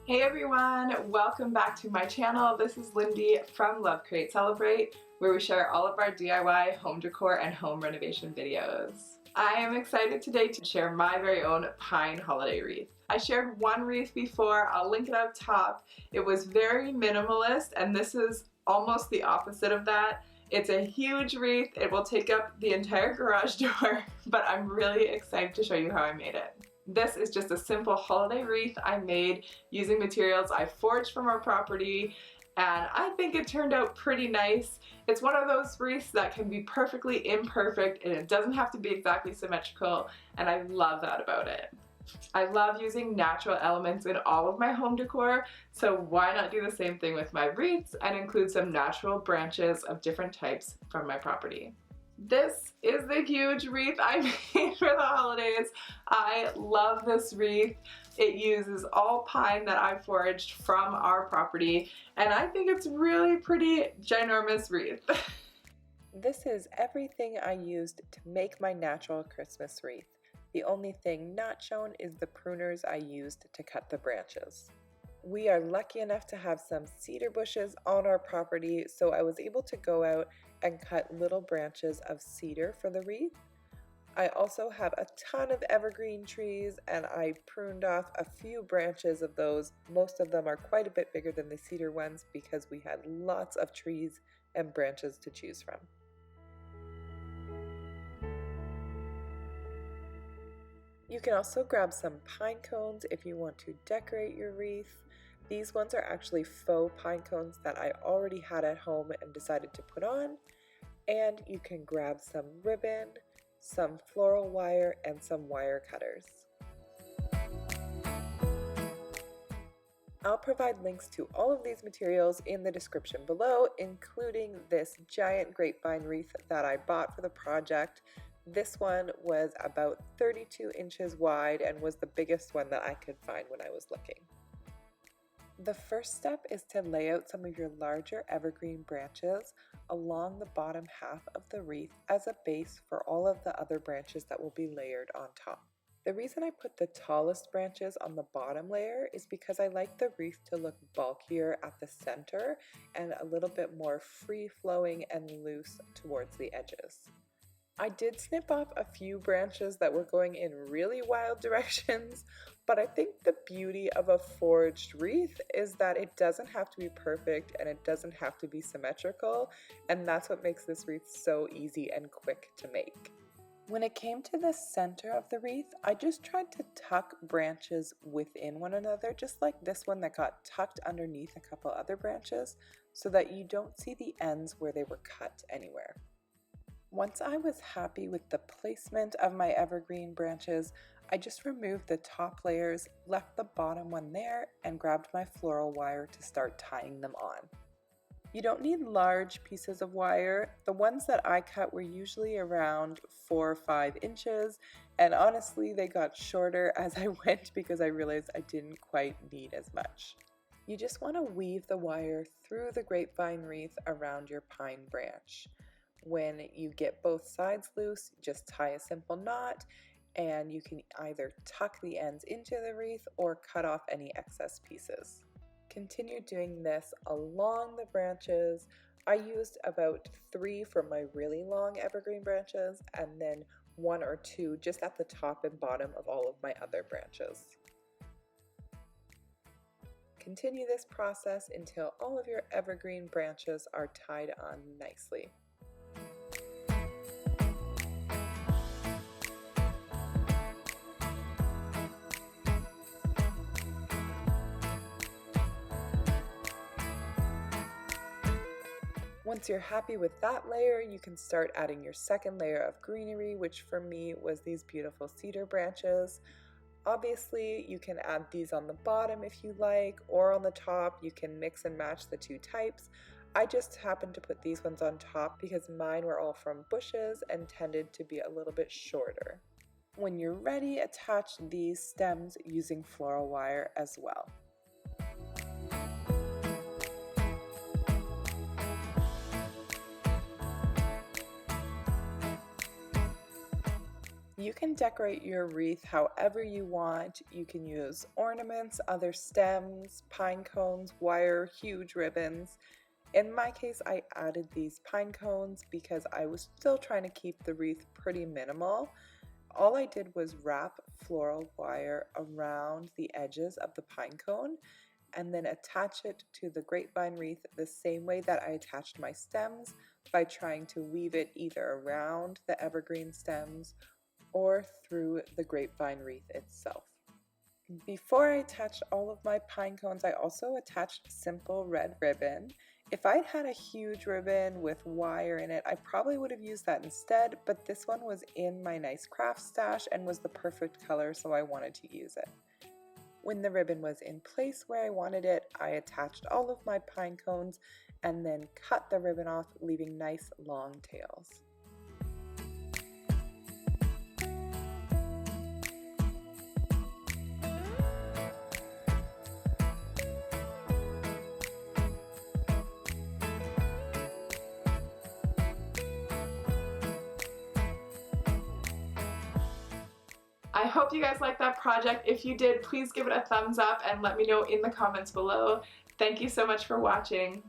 Hey everyone, welcome back to my channel. This is Lindy from Love Create Celebrate, where we share all of our DIY home decor and home renovation videos. I am excited today to share my very own pine holiday wreath. I shared one wreath before, I'll link it up top. It was very minimalist, and this is almost the opposite of that. It's a huge wreath, it will take up the entire garage door, but I'm really excited to show you how I made it. This is just a simple holiday wreath I made using materials I foraged from our property, and I think it turned out pretty nice. It's one of those wreaths that can be perfectly imperfect and it doesn't have to be exactly symmetrical, and I love that about it. I love using natural elements in all of my home decor, so why not do the same thing with my wreaths and include some natural branches of different types from my property. This is the huge wreath I made for the holidays. I love this wreath. It uses all pine that I foraged from our property, and I think it's really pretty ginormous wreath. This is everything I used to make my natural Christmas wreath. The only thing not shown is the pruners I used to cut the branches. We are lucky enough to have some cedar bushes on our property, so I was able to go out and cut little branches of cedar for the wreath. I also have a ton of evergreen trees, and I pruned off a few branches of those. Most of them are quite a bit bigger than the cedar ones because we had lots of trees and branches to choose from. You can also grab some pine cones if you want to decorate your wreath. These ones are actually faux pine cones that I already had at home and decided to put on. And you can grab some ribbon, some floral wire, and some wire cutters. I'll provide links to all of these materials in the description below, including this giant grapevine wreath that I bought for the project. This one was about 32 inches wide and was the biggest one that I could find when I was looking. The first step is to lay out some of your larger evergreen branches along the bottom half of the wreath as a base for all of the other branches that will be layered on top. The reason I put the tallest branches on the bottom layer is because I like the wreath to look bulkier at the center and a little bit more free-flowing and loose towards the edges. I did snip off a few branches that were going in really wild directions, but I think the beauty of a foraged wreath is that it doesn't have to be perfect and it doesn't have to be symmetrical, and that's what makes this wreath so easy and quick to make. When it came to the center of the wreath, I just tried to tuck branches within one another, just like this one that got tucked underneath a couple other branches, so that you don't see the ends where they were cut anywhere. Once I was happy with the placement of my evergreen branches, I just removed the top layers, left the bottom one there, and grabbed my floral wire to start tying them on. You don't need large pieces of wire. The ones that I cut were usually around 4 or 5 inches, and honestly they got shorter as I went because I realized I didn't quite need as much. You just want to weave the wire through the grapevine wreath around your pine branch. When you get both sides loose, just tie a simple knot, and you can either tuck the ends into the wreath or cut off any excess pieces. Continue doing this along the branches. I used about 3 for my really long evergreen branches, and then 1 or 2 just at the top and bottom of all of my other branches. Continue this process until all of your evergreen branches are tied on nicely. Once you're happy with that layer, you can start adding your second layer of greenery, which for me was these beautiful cedar branches. Obviously, you can add these on the bottom if you like, or on the top. You can mix and match the two types. I just happened to put these ones on top because mine were all from bushes and tended to be a little bit shorter. When you're ready, attach these stems using floral wire as well. You can decorate your wreath however you want. You can use ornaments, other stems, pine cones, wire, huge ribbons. In my case, I added these pine cones because I was still trying to keep the wreath pretty minimal. All I did was wrap floral wire around the edges of the pine cone and then attach it to the grapevine wreath the same way that I attached my stems, by trying to weave it either around the evergreen stems or through the grapevine wreath itself. Before I attached all of my pine cones, I also attached simple red ribbon. If I'd had a huge ribbon with wire in it, I probably would have used that instead, but this one was in my nice craft stash and was the perfect color, so I wanted to use it. When the ribbon was in place where I wanted it, I attached all of my pine cones and then cut the ribbon off, leaving nice long tails. I hope you guys liked that project. If you did, please give it a thumbs up and let me know in the comments below. Thank you so much for watching.